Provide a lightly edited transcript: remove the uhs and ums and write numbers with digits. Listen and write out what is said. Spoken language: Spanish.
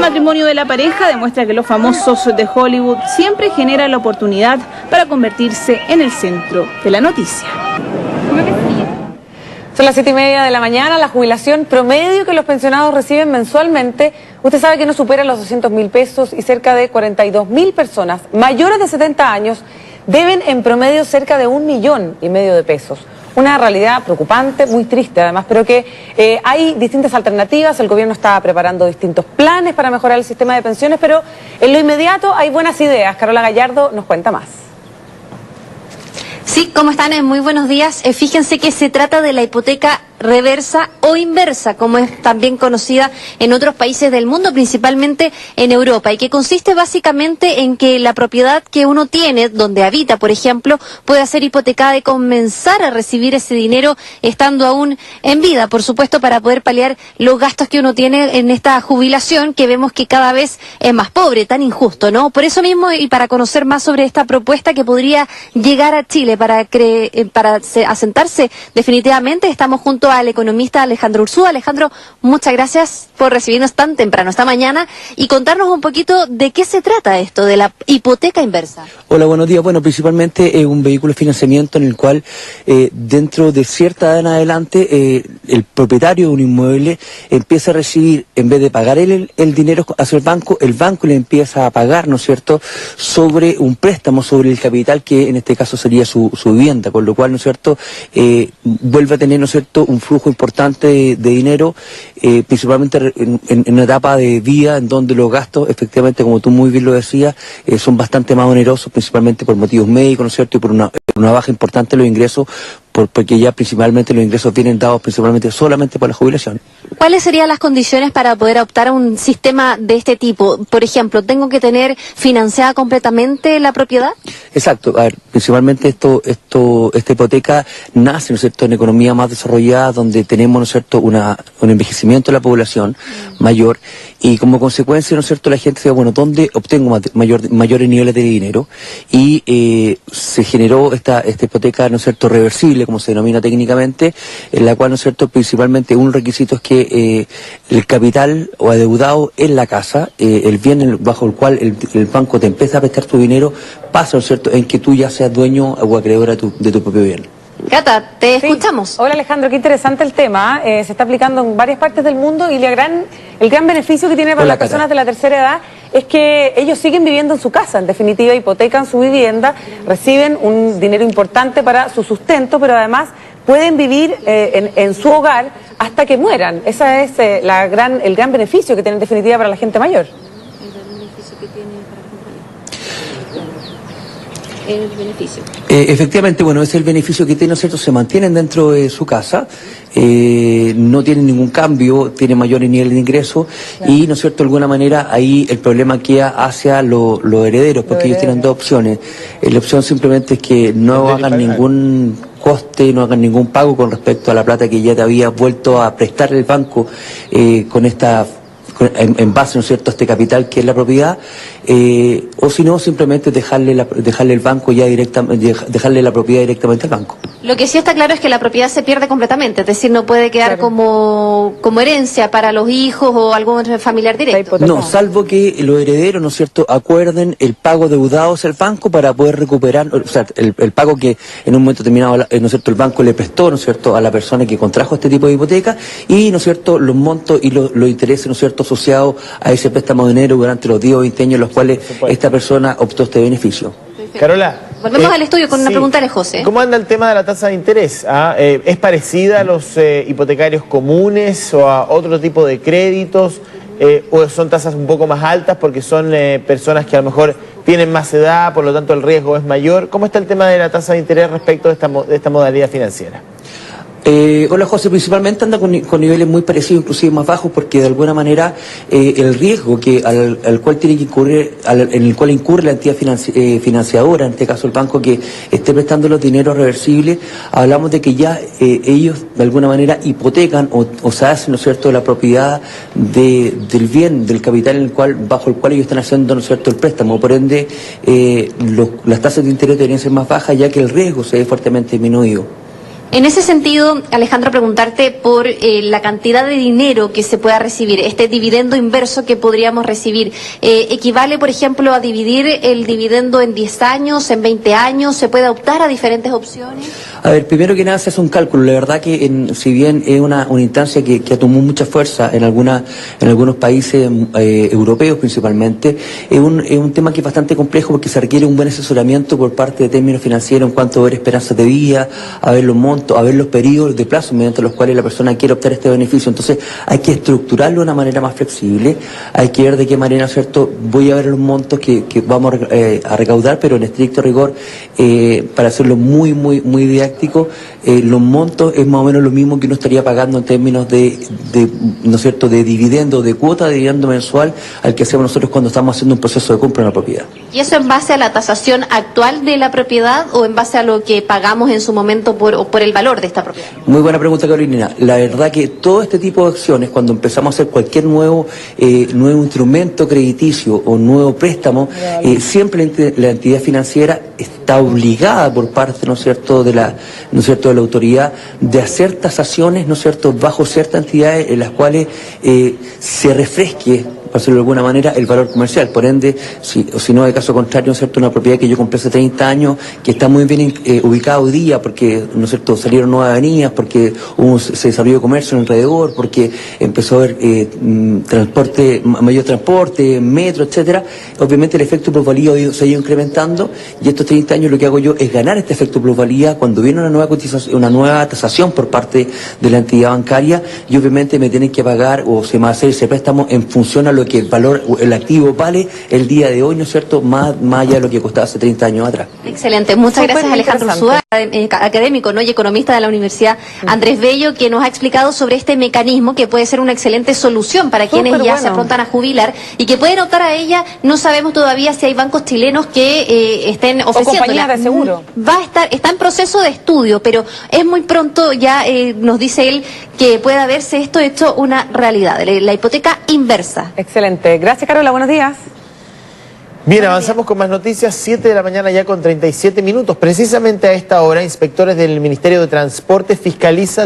matrimonio de la pareja demuestra que los famosos de Hollywood siempre generan la oportunidad para convertirse en el centro de la noticia. Son las 7:30 de la mañana, la jubilación promedio que los pensionados reciben mensualmente, usted sabe que no supera los 200.000 pesos y cerca de 42.000 personas mayores de 70 años deben en promedio cerca de 1,5 millones de pesos. Una realidad preocupante, muy triste además, pero que hay distintas alternativas. El gobierno está preparando distintos planes para mejorar el sistema de pensiones, pero en lo inmediato hay buenas ideas. Carola Gallardo nos cuenta más. Sí, ¿cómo están? Muy buenos días. Fíjense que se trata de la hipoteca reversa o inversa, como es también conocida en otros países del mundo, principalmente en Europa, y que consiste básicamente en que la propiedad que uno tiene, donde habita, por ejemplo, puede ser hipotecada y comenzar a recibir ese dinero estando aún en vida, por supuesto, para poder paliar los gastos que uno tiene en esta jubilación, que vemos que cada vez es más pobre, tan injusto, ¿no? Por eso mismo, y para conocer más sobre esta propuesta que podría llegar a Chile para asentarse definitivamente, estamos junto al economista Alejandro Urzúa. Alejandro, muchas gracias por recibirnos tan temprano esta mañana y contarnos un poquito de qué se trata esto, de la hipoteca inversa. Hola, buenos días. Bueno, principalmente es un vehículo de financiamiento en el cual dentro de cierta edad en adelante el propietario de un inmueble empieza a recibir, en vez de pagar el dinero hacia el banco le empieza a pagar, ¿no es cierto?, sobre un préstamo, sobre el capital que en este caso sería su vivienda, con lo cual, ¿no es cierto?, vuelve a tener, ¿no es cierto?, un flujo importante de dinero, principalmente en una etapa de vida en donde los gastos, efectivamente, como tú muy bien lo decías, son bastante más onerosos, principalmente por motivos médicos, ¿no es cierto?, y por una baja importante de los ingresos, porque ya principalmente los ingresos vienen dados principalmente solamente por la jubilación. ¿Cuáles serían las condiciones para poder optar a un sistema de este tipo? Por ejemplo, ¿tengo que tener financiada completamente la propiedad? Exacto. A ver, principalmente esta hipoteca nace, ¿no es cierto?, en economía más desarrollada, donde tenemos, ¿no es cierto?, un envejecimiento de la población mayor, y como consecuencia, ¿no es cierto?, la gente dice, bueno, ¿dónde obtengo mayores niveles de dinero? Y se generó esta hipoteca, ¿no es cierto?, reversible, como se denomina técnicamente, en la cual, ¿no es cierto?, principalmente un requisito es que el capital o adeudado en la casa, el bien bajo el cual el banco te empieza a prestar tu dinero, pasa, ¿no es cierto?, en que tú ya seas dueño o acreedora de tu propio bien. Cata, te escuchamos. Hola Alejandro, qué interesante el tema. Se está aplicando en varias partes del mundo y el gran beneficio que tiene para las personas de la tercera edad es que ellos siguen viviendo en su casa, en definitiva hipotecan su vivienda, reciben un dinero importante para su sustento, pero además pueden vivir en su hogar hasta que mueran. Ese es el gran beneficio que tiene en definitiva para la gente mayor. El beneficio. Efectivamente, bueno, ese es el beneficio que tiene, ¿no es cierto? Se mantienen dentro de su casa, no tienen ningún cambio, tienen mayores niveles de ingreso, claro. Y, ¿no es cierto?, de alguna manera ahí el problema queda hacia los herederos, porque ellos tienen dos opciones. La opción simplemente es que no hagan ningún coste, no hagan ningún pago con respecto a la plata que ya te había vuelto a prestar el banco con esta... En base, ¿no es cierto?, a este capital que es la propiedad, o si no, simplemente dejarle el banco ya dejarle la propiedad directamente al banco. Lo que sí está claro es que la propiedad se pierde completamente, es decir, no puede quedar como herencia para los hijos o algún familiar directo. No, salvo que los herederos, ¿no es cierto?, acuerden el pago deudado hacia el banco para poder recuperar, o sea, el pago que en un momento determinado, ¿no es cierto?, el banco le prestó, ¿no es cierto?, a la persona que contrajo este tipo de hipoteca, y, ¿no es cierto?, los montos y los intereses, ¿no es cierto?, asociados a ese préstamo de dinero durante los 10 o 20 años en los cuales esta persona optó este beneficio. Carola. Volvemos al estudio con una pregunta de José. ¿Cómo anda el tema de la tasa de interés? ¿Es parecida a los hipotecarios comunes o a otro tipo de créditos? ¿O son tasas un poco más altas porque son personas que a lo mejor tienen más edad, por lo tanto el riesgo es mayor? ¿Cómo está el tema de la tasa de interés respecto de esta modalidad financiera? Hola José, principalmente anda con niveles muy parecidos, inclusive más bajos, porque de alguna manera el riesgo al cual tiene que incurrir, en el cual incurre la entidad financiadora, en este caso el banco que esté prestando los dineros reversibles, hablamos de que ya ellos de alguna manera hipotecan o se hacen, ¿no es cierto?, la propiedad del bien, del capital bajo el cual ellos están haciendo, ¿no es cierto?, el préstamo. Por ende, las tasas de interés deberían ser más bajas, ya que el riesgo se ve fuertemente disminuido. En ese sentido, Alejandro, preguntarte por la cantidad de dinero que se pueda recibir, este dividendo inverso que podríamos recibir. ¿Equivale, por ejemplo, a dividir el dividendo en 10 años, en 20 años? ¿Se puede optar a diferentes opciones? A ver, primero que nada se hace un cálculo. La verdad que si bien es una instancia que tomó mucha fuerza en algunos países europeos principalmente, es un tema que es bastante complejo porque se requiere un buen asesoramiento por parte de términos financieros en cuanto a ver esperanzas de vida, a ver los montos, a ver los periodos de plazo mediante los cuales la persona quiere optar este beneficio. Entonces hay que estructurarlo de una manera más flexible, hay que ver de qué manera, ¿cierto? Voy a ver los montos que vamos a recaudar, pero en estricto rigor, para hacerlo muy didáctico, los montos es más o menos lo mismo que uno estaría pagando en términos de ¿no es cierto?, de dividendo, de cuota de dividendo mensual al que hacemos nosotros cuando estamos haciendo un proceso de compra de una propiedad. ¿Y eso en base a la tasación actual de la propiedad o en base a lo que pagamos en su momento por el valor de esta propiedad? Muy buena pregunta, Carolina. La verdad que todo este tipo de acciones, cuando empezamos a hacer cualquier nuevo instrumento crediticio o nuevo préstamo, siempre la entidad financiera está obligada por parte, ¿no es cierto?, de la autoridad de hacer tasaciones, ¿no es cierto?, bajo ciertas entidades en las cuales se refresque, para decirlo de alguna manera, el valor comercial. Por ende, si no, de caso contrario, ¿no es cierto?, una propiedad que yo compré hace 30 años, que está muy bien ubicada hoy día, porque, ¿no es cierto?, salieron nuevas avenidas, porque se desarrolló comercio alrededor, porque empezó a haber mayor transporte, metro, etcétera. Obviamente el efecto plusvalía hoy se ha ido incrementando, y estos 30 años lo que hago yo es ganar este efecto plusvalía cuando viene una nueva cotización, una nueva tasación por parte de la entidad bancaria, y obviamente me tienen que pagar o se me va a hacer ese préstamo en función a lo que el valor, el activo vale el día de hoy, ¿no es cierto?, más allá de lo que costaba hace 30 años atrás. Excelente, muchas gracias, Alejandro Urzúa, académico, ¿no?, y economista de la Universidad Andrés Bello, que nos ha explicado sobre este mecanismo que puede ser una excelente solución para quienes ya se aprontan a jubilar y que pueden optar a ella. No sabemos todavía si hay bancos chilenos que estén ofreciendo. O compañías de seguro. Está en proceso de estudio, pero es muy pronto, ya nos dice él, que pueda verse esto hecho una realidad, la hipoteca inversa. Excelente. Gracias, Carola. Buenos días. Bien, avanzamos con más noticias, 7 de la mañana ya con 37 minutos. Precisamente a esta hora, inspectores del Ministerio de Transporte fiscalizan